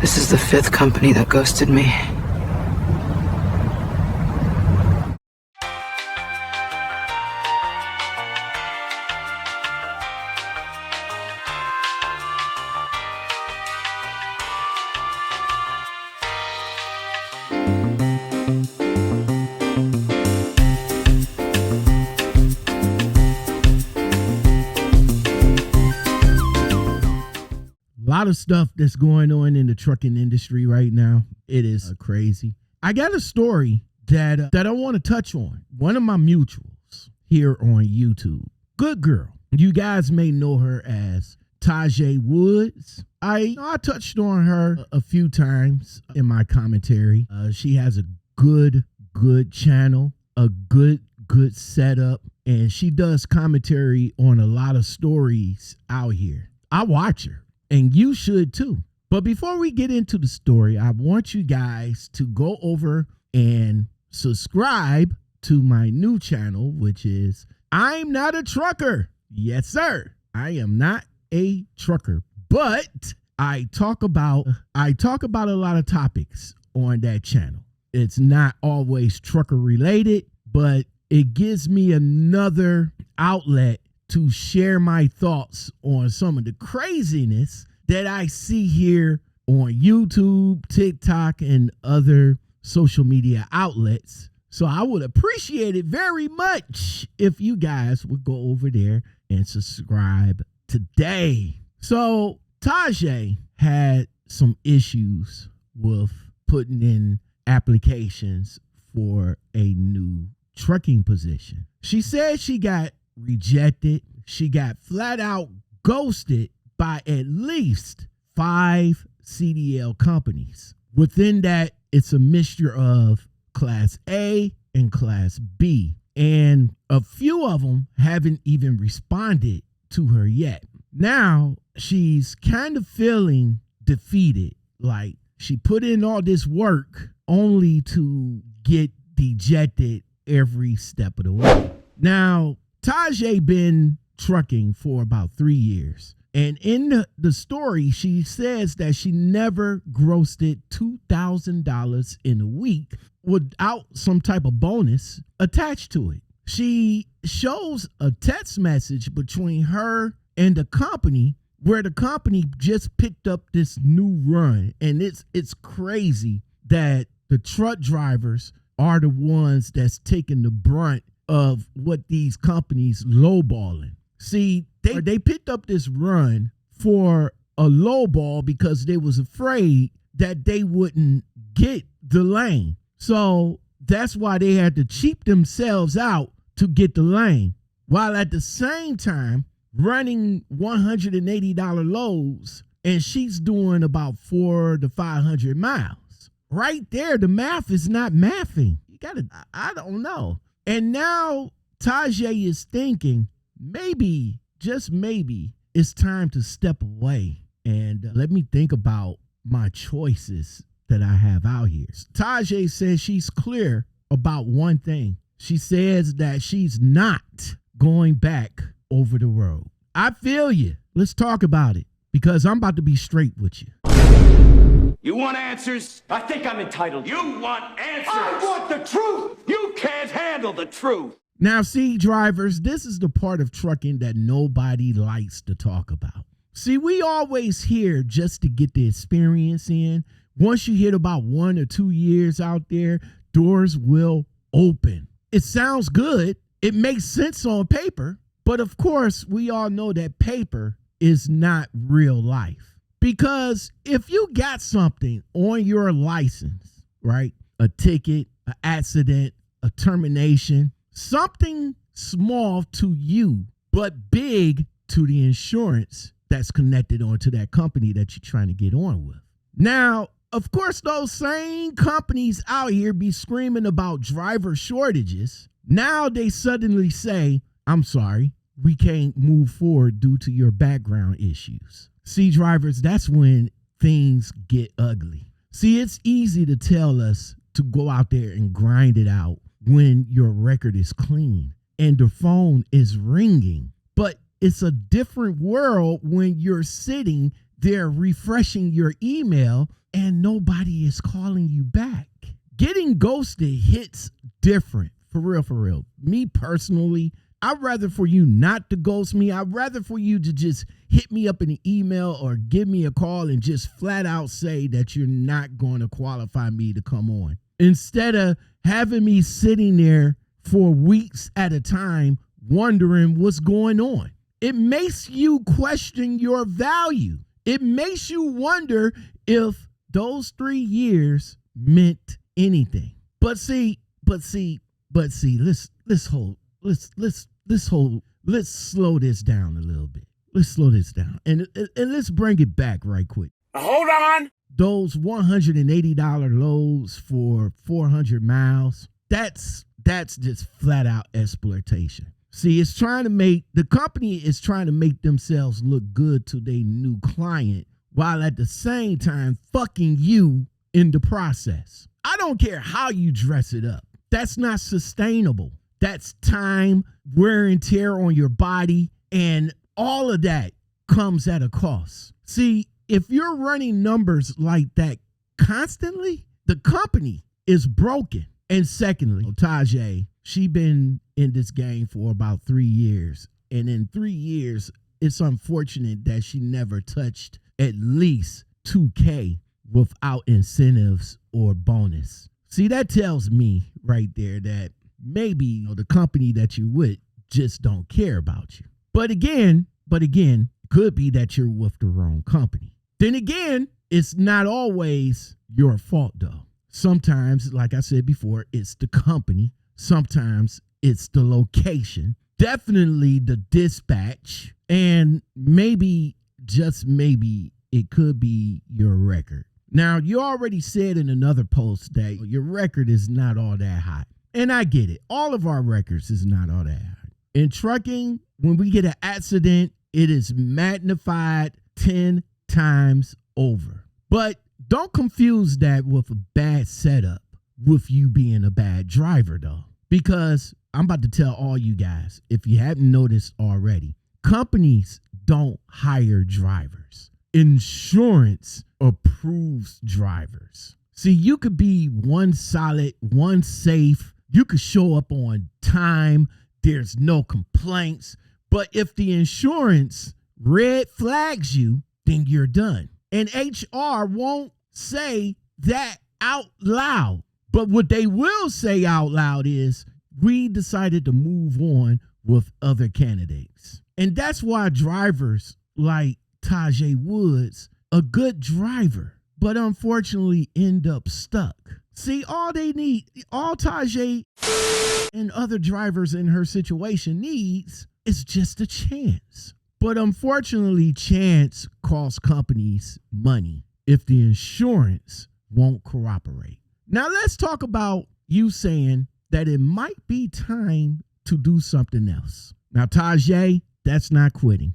This is the 5th company that ghosted me. A lot of stuff that's going on in the trucking industry right now. It is crazy. I got a story that I want to touch on. One of my mutuals here on YouTube. Good girl. You guys may know her as Taj Woods. I touched on her a few times in my commentary. She has a good channel, a good setup, and she does commentary on a lot of stories out here. I watch her. And you should too. But before we get into the story, I want you guys to go over and subscribe to my new channel, which is I'm Not a Trucker. Yes, sir. I am not a trucker, but I talk about a lot of topics on that channel. It's not always trucker related, but it gives me another outlet to share my thoughts on some of the craziness that I see here on YouTube, TikTok, and other social media outlets. So I would appreciate it very much if you guys would go over there and subscribe today. So Tajay had some issues with putting in applications for a new trucking position. She said she got rejected. She got flat out ghosted by at least 5 CDL companies. Within that, it's a mixture of Class A and Class B. And a few of them haven't even responded to her yet. Now, she's kind of feeling defeated. Like she put in all this work only to get dejected every step of the way. Now, Tajay been trucking for about 3 years. And in the story, she says that she never grossed $2,000 in a week without some type of bonus attached to it. She shows a text message between her and the company where the company just picked up this new run. And it's crazy that the truck drivers are the ones that's taking the brunt of what these companies lowballing. See, they picked up this run for a lowball because they was afraid that they wouldn't get the lane. So that's why they had to cheap themselves out to get the lane, while at the same time running $180 loads, and she's doing about 400 to 500 miles. Right there, the math is not mathing. You gotta, I don't know. And now Tajay is thinking, maybe, just maybe, it's time to step away and let me think about my choices that I have out here. Tajay says she's clear about one thing. She says that she's not going back over the road. I feel you. Let's talk about it, because I'm about to be straight with you. You want answers? I think I'm entitled. You want answers? I want the truth! You can't handle the truth. Now, see, drivers, this is the part of trucking that nobody likes to talk about. See, we always hear just to get the experience in. Once you hit about 1 or 2 years out there, doors will open. It sounds good. It makes sense on paper. But of course, we all know that paper is not real life. Because if you got something on your license, right? A ticket, an accident, a termination, something small to you, but big to the insurance that's connected onto that company that you're trying to get on with. Now, of course, those same companies out here be screaming about driver shortages. Now they suddenly say, I'm sorry, we can't move forward due to your background issues. See, drivers, that's when things get ugly. See, it's easy to tell us to go out there and grind it out when your record is clean and the phone is ringing. But it's a different world when you're sitting they're refreshing your email and nobody is calling you back. Getting ghosted hits different. For real, for real. Me personally, I'd rather for you not to ghost me. I'd rather for you to just hit me up in an email or give me a call and just flat out say that you're not going to qualify me to come on. Instead of having me sitting there for weeks at a time wondering what's going on. It makes you question your value. It makes you wonder if those 3 years meant anything. Let's slow this down a little bit. Let's slow this down and let's bring it back right quick. Hold on. Those $180 loads for 400 miles, that's just flat out exploitation. See, the company is trying to make themselves look good to their new client while at the same time fucking you in the process. I don't care how you dress it up. That's not sustainable. That's time, wear and tear on your body, and all of that comes at a cost. See, if you're running numbers like that constantly, the company is broken. And secondly, Tajay, she been in this game for about 3 years. And in 3 years, it's unfortunate that she never touched at least 2K without incentives or bonus. See, that tells me right there that maybe the company that you're with just don't care about you. But again, could be that you're with the wrong company. Then again, it's not always your fault though. Sometimes, like I said before, it's the company. Sometimes it's the location. Definitely the dispatch. And maybe, just maybe, it could be your record. Now, you already said in another post that your record is not all that hot. And I get it. All of our records is not all that hot. In trucking, when we get an accident, it is magnified 10 times over. But don't confuse that with a bad setup with you being a bad driver, though. Because I'm about to tell all you guys, if you haven't noticed already, companies don't hire drivers. Insurance approves drivers. See, you could be one solid, one safe. You could show up on time. There's no complaints. But if the insurance red flags you, then you're done. And HR won't say that out loud. But what they will say out loud is, we decided to move on with other candidates. And that's why drivers like Taj Woods, a good driver, but unfortunately end up stuck. See, all Tajay and other drivers in her situation needs is just a chance. But unfortunately, chance costs companies money if the insurance won't cooperate. Now let's talk about you saying that it might be time to do something else. Now, Tajay, that's not quitting.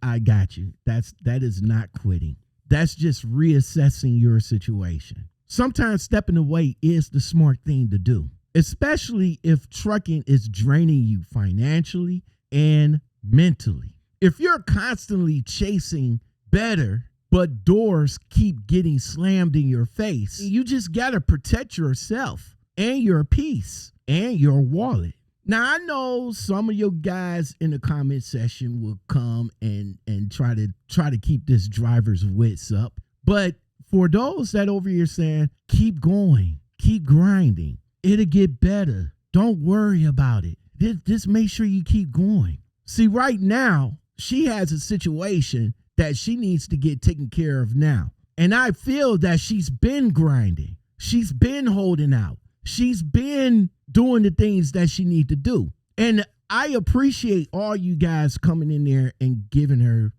I got you. That is not quitting. That's just reassessing your situation. Sometimes stepping away is the smart thing to do, especially if trucking is draining you financially and mentally. If you're constantly chasing better, but doors keep getting slammed in your face, you just got to protect yourself and your peace and your wallet. Now, I know some of your guys in the comment section will come and try to keep this driver's wits up. But for those that over here saying, keep going, keep grinding, it'll get better. Don't worry about it. Just make sure you keep going. See, right now, she has a situation that she needs to get taken care of now. And I feel that she's been grinding. She's been holding out. She's been doing the things that she need to do. And I appreciate all you guys coming in there and giving her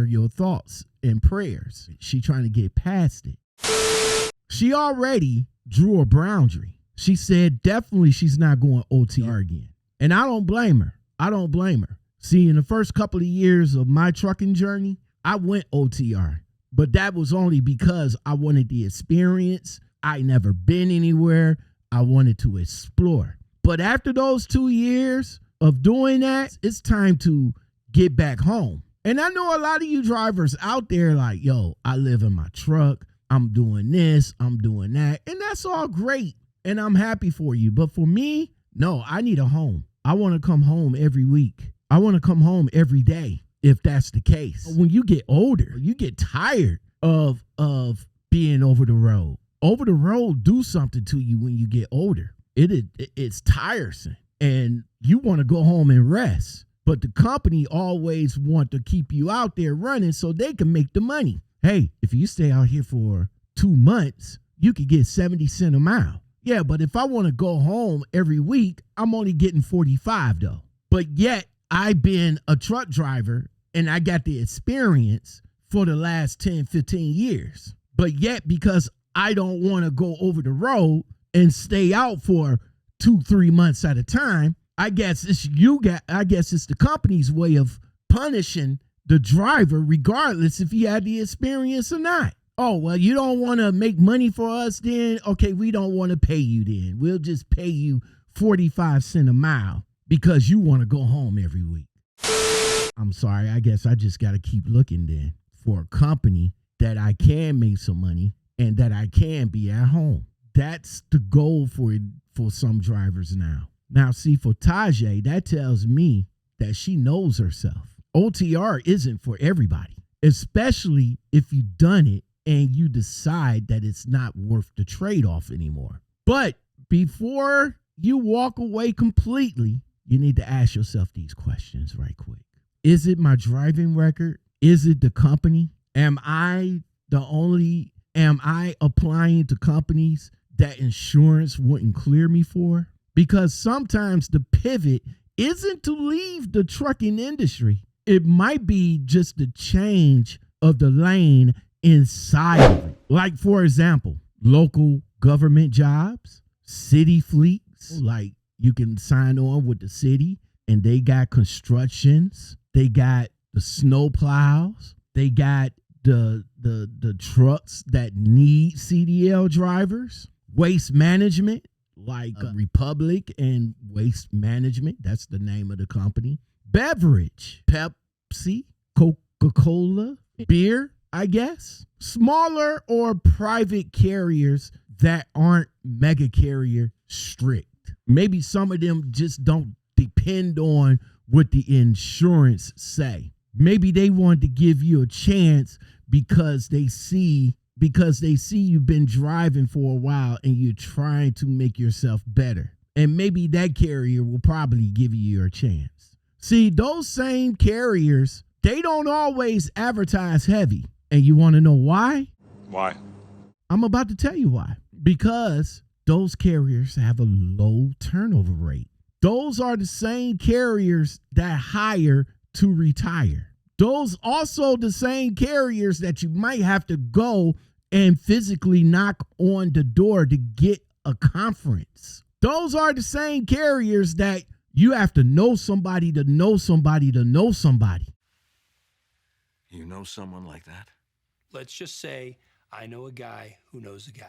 your thoughts and prayers. She trying to get past it. She already drew a boundary. She said definitely she's not going OTR again. And I don't blame her. See, in the first couple of years of my trucking journey, I went OTR. But that was only because I wanted the experience. I never been anywhere. I wanted to explore. But after those 2 years of doing that, it's time to get back home. And I know a lot of you drivers out there like, yo, I live in my truck. I'm doing this. I'm doing that. And that's all great. And I'm happy for you. But for me, no, I need a home. I want to come home every week. I want to come home every day if that's the case. When you get older, you get tired of being over the road. Over the road do something to you when you get older. It's tiresome. And you want to go home and rest. But the company always want to keep you out there running so they can make the money. Hey, if you stay out here for 2 months, you could get 70 cents a mile. Yeah, but if I want to go home every week, I'm only getting 45 though. But yet I've been a truck driver and I got the experience for the last 10, 15 years. But yet because I don't want to go over the road and stay out for 2-3 months at a time, I guess it's the company's way of punishing the driver regardless if he had the experience or not. Oh, well, you don't want to make money for us then? Okay, we don't want to pay you then. We'll just pay you 45 cents a mile because you want to go home every week. I'm sorry, I guess I just got to keep looking then for a company that I can make some money and that I can be at home. That's the goal for some drivers now. Now, see, for Tajay, that tells me that she knows herself. OTR isn't for everybody, especially if you've done it and you decide that it's not worth the trade-off anymore. But before you walk away completely, you need to ask yourself these questions right quick. Is it my driving record? Is it the company? Am I applying to companies that insurance wouldn't clear me for? Because sometimes the pivot isn't to leave the trucking industry. It might be just the change of the lane inside of it. Like, for example, local government jobs, city fleets. Like, you can sign on with the city and they got constructions. They got the snow plows. They got the trucks that need CDL drivers. Waste management, like Republic and Waste Management. That's the name of the company. Beverage, Pepsi, Coca-Cola, beer, I guess. Smaller or private carriers that aren't mega carrier strict. Maybe some of them just don't depend on what the insurance say. Maybe they want to give you a chance because they see you've been driving for a while and you're trying to make yourself better. And maybe that carrier will probably give you your chance. See, those same carriers, they don't always advertise heavy. And you want to know why? Why? I'm about to tell you why. Because those carriers have a low turnover rate. Those are the same carriers that hire to retire. Those also the same carriers that you might have to go and physically knock on the door to get a conference. Those are the same carriers that you have to know somebody to know somebody to know somebody. You know someone like that? Let's just say I know a guy who knows a guy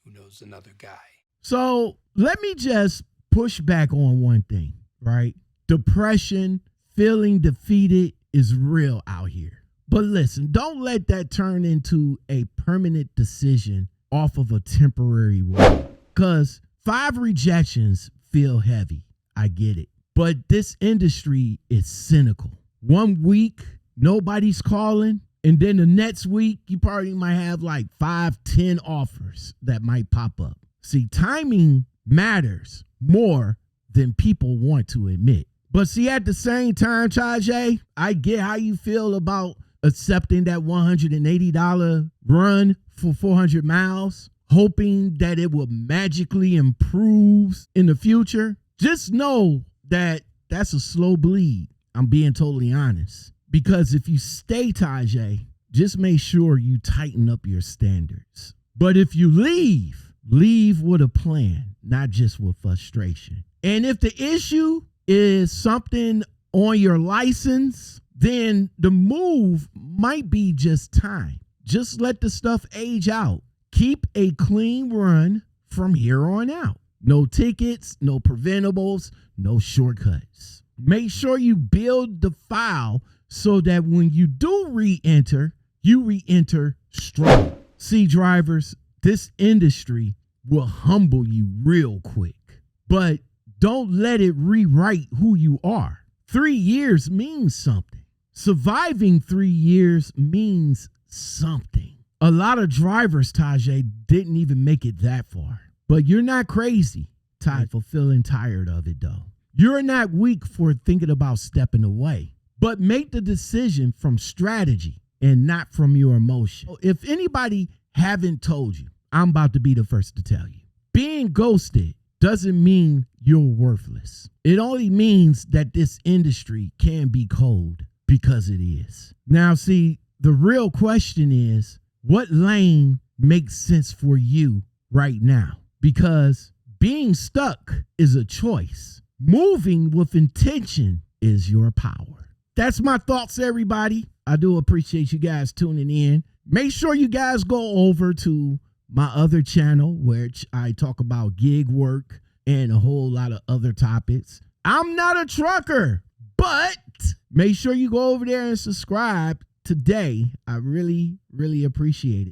who knows another guy. So let me just push back on one thing, right? Depression, feeling defeated is real out here. But listen, don't let that turn into a permanent decision off of a temporary one. Because 5 rejections feel heavy. I get it. But this industry is cynical. 1 week, nobody's calling. And then the next week, you probably might have like 5-10 offers that might pop up. See, timing matters more than people want to admit. But see, at the same time, Tajay, I get how you feel about accepting that $180 run for 400 miles, hoping that it will magically improve in the future. Just know that that's a slow bleed. I'm being totally honest. Because if you stay, Tajay, just make sure you tighten up your standards. But if you leave with a plan, not just with frustration. And if the issue is something on your license, then the move might be just time. Just let the stuff age out. Keep a clean run from here on out. No tickets, no preventables, no shortcuts. Make sure you build the file so that when you do re-enter, you re-enter strong. See, drivers, this industry will humble you real quick, but don't let it rewrite who you are. 3 years means something. Surviving 3 years means something. A lot of drivers, Tajay, didn't even make it that far. But you're not crazy, Ty, for feeling tired of it, though. You're not weak for thinking about stepping away. But make the decision from strategy and not from your emotion. If anybody haven't told you, I'm about to be the first to tell you. Being ghosted doesn't mean you're worthless. It only means that this industry can be cold, because it is. Now, see, the real question is, what lane makes sense for you right now? Because being stuck is a choice. Moving with intention is your power. That's my thoughts, everybody. I do appreciate you guys tuning in. Make sure you guys go over to my other channel, which I talk about gig work and a whole lot of other topics. I'm not a trucker, but make sure you go over there and subscribe today. I really, really appreciate it.